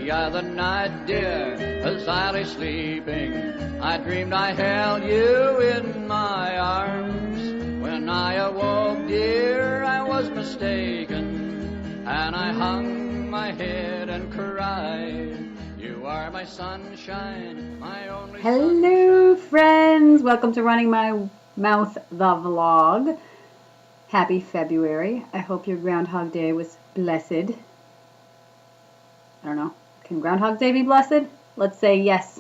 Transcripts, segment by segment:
The other night, dear, as I lay sleeping, I dreamed I held you in my arms. When I awoke, dear, I was mistaken, and I hung my head and cried. You are my sunshine, my only Hello, friends. Welcome to Running My Mouth, the vlog. Happy February. I hope your Groundhog Day was blessed. I don't know. Can Groundhog Day be blessed? Let's say yes.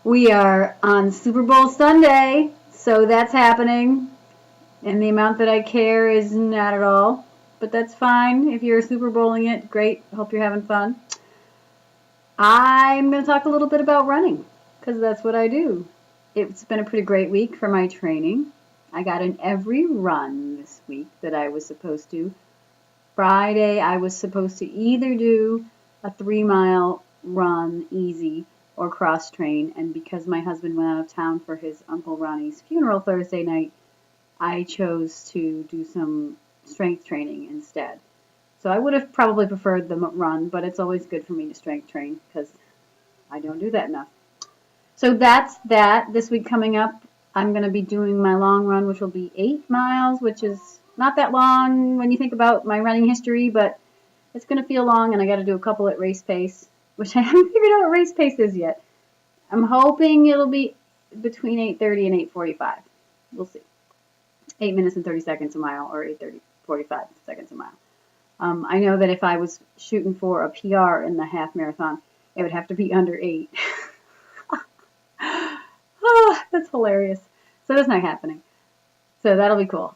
We are on Super Bowl Sunday, so that's happening. And the amount that I care is not at all. But that's fine. If you're Super Bowling it, great. Hope you're having fun. I'm going to talk a little bit about running, because that's what I do. It's been a pretty great week for my training. I got in every run this week that I was supposed to. Friday, I was supposed to either do a 3-mile run easy or cross train, and because my husband went out of town for his Uncle Ronnie's funeral Thursday night, I chose to do some strength training instead. So I would have probably preferred the run, but it's always good for me to strength train because I don't do that enough. So that's that. This week coming up, I'm going to be doing my long run, which will be 8 miles, which is not that long when you think about my running history, but it's going to feel long, and I got to do a couple at race pace, which I haven't figured out what race pace is yet. I'm hoping it'll be between 8:30 and 8:45. We'll see. 8 minutes and 30 seconds a mile, or 45 seconds a mile. I know that if I was shooting for a PR in the half marathon, it would have to be under 8. Oh, that's hilarious. So that's not happening. So that'll be cool.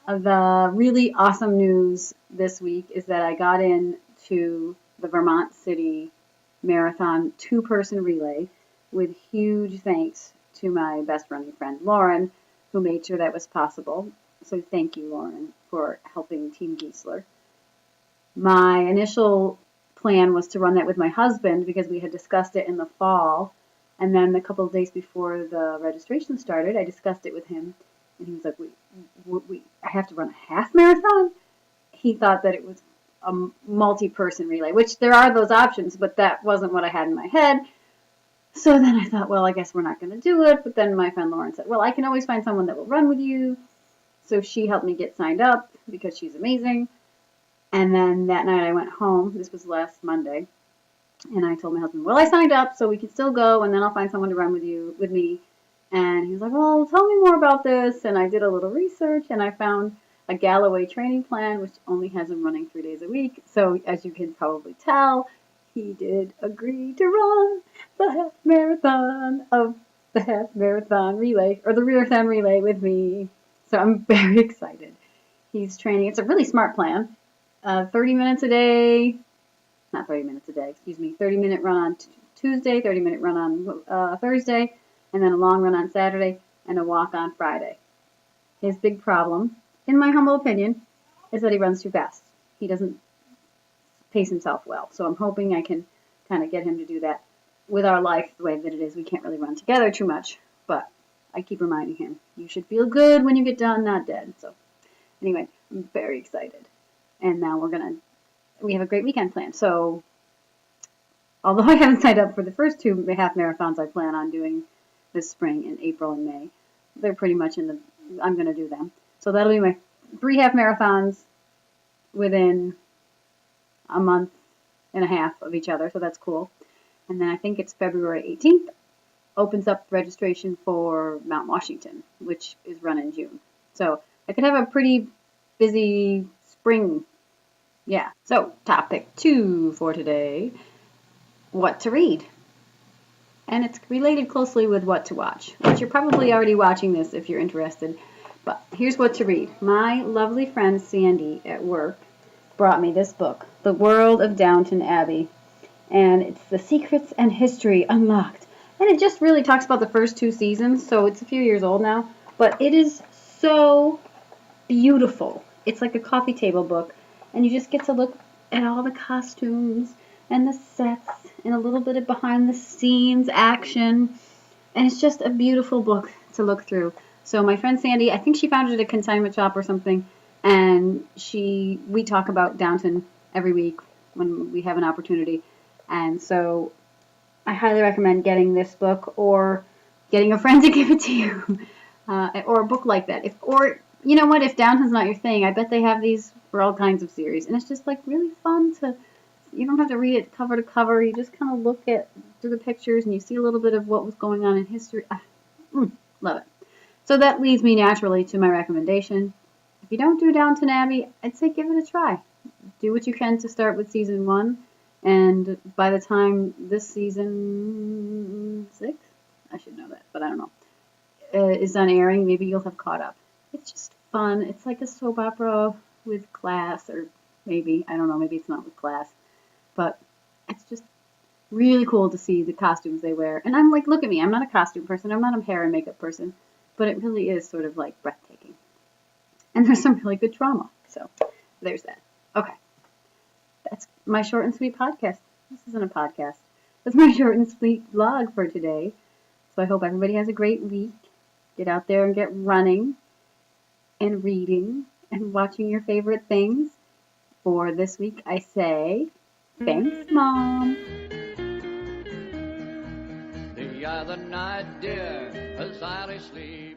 The really awesome news this week is that I got into the Vermont City Marathon 2-person relay with huge thanks to my best running friend Lauren, who made sure that was possible. So thank you, Lauren, for helping Team Giessler. My initial plan was to run that with my husband because we had discussed it in the fall. And then a couple of days before the registration started, I discussed it with him. And he was like, I have to run a half marathon? He thought that it was a multi-person relay, which there are those options, but that wasn't what I had in my head. So then I thought, well, I guess we're not going to do it. But then my friend Lauren said, well, I can always find someone that will run with you. So she helped me get signed up because she's amazing. And then that night I went home. This was last Monday. And I told my husband, well, I signed up, so we can still go, and then I'll find someone to run with me. And he was like, well, tell me more about this. And I did a little research, and I found a Galloway training plan, which only has him running 3 days a week. So as you can probably tell, he did agree to run the half marathon of the half marathon relay, or the marathon relay with me. So I'm very excited. He's training. It's a really smart plan. 30 minutes a day. Not 30 minutes a day, excuse me. 30-minute run on Tuesday, 30-minute run on Thursday, and then a long run on Saturday, and a walk on Friday. His big problem, in my humble opinion, is that he runs too fast. He doesn't pace himself well. So I'm hoping I can kind of get him to do that. With our life the way that it is, we can't really run together too much. But I keep reminding him, you should feel good when you get done, not dead. So anyway, I'm very excited. And now we have a great weekend planned. So although I haven't signed up for the first 2 half marathons I plan on doing this spring in April and May, they're pretty much I'm going to do them. So that'll be my 3 half marathons within a month and a half of each other. So that's cool. And then I think it's February 18th opens up registration for Mount Washington, which is run in June. So I could have a pretty busy spring. Yeah. So topic 2 for today, what to read. And it's related closely with what to watch, which you're probably already watching this if you're interested. But here's what to read. My lovely friend Sandy at work brought me this book, The World of Downton Abbey. And it's The Secrets and History Unlocked. And it just really talks about the first 2 seasons, so it's a few years old now. But it is so beautiful. It's like a coffee table book. And you just get to look at all the costumes and the sets and a little bit of behind the scenes action. And it's just a beautiful book to look through. So my friend Sandy, I think she found it at a consignment shop or something. And we talk about Downton every week when we have an opportunity. And so I highly recommend getting this book or getting a friend to give it to you, or a book like that. Or you know what, if Downton's not your thing, I bet they have these for all kinds of series, and it's just like really fun to. You don't have to read it cover to cover. You just kind of look at through the pictures and you see a little bit of what was going on in history. Love it. So that leads me naturally to my recommendation. If you don't do Downton Abbey, I'd say give it a try. Do what you can to start with season 1, and by the time this season 6, I should know that, but I don't know, is done airing, maybe you'll have caught up. It's just fun. It's like a soap opera with class, or maybe, I don't know, maybe it's not with class, but it's just really cool to see the costumes they wear. And I'm like, look at me, I'm not a costume person, I'm not a hair and makeup person, but it really is sort of like breathtaking. And there's some really good drama. So there's that. Okay. That's my short and sweet podcast. This isn't a podcast. That's my short and sweet vlog for today. So I hope everybody has a great week. Get out there and get running and reading and watching your favorite things. For this week, I say, thanks, Mom. The other night, dear, as I lay sleeping.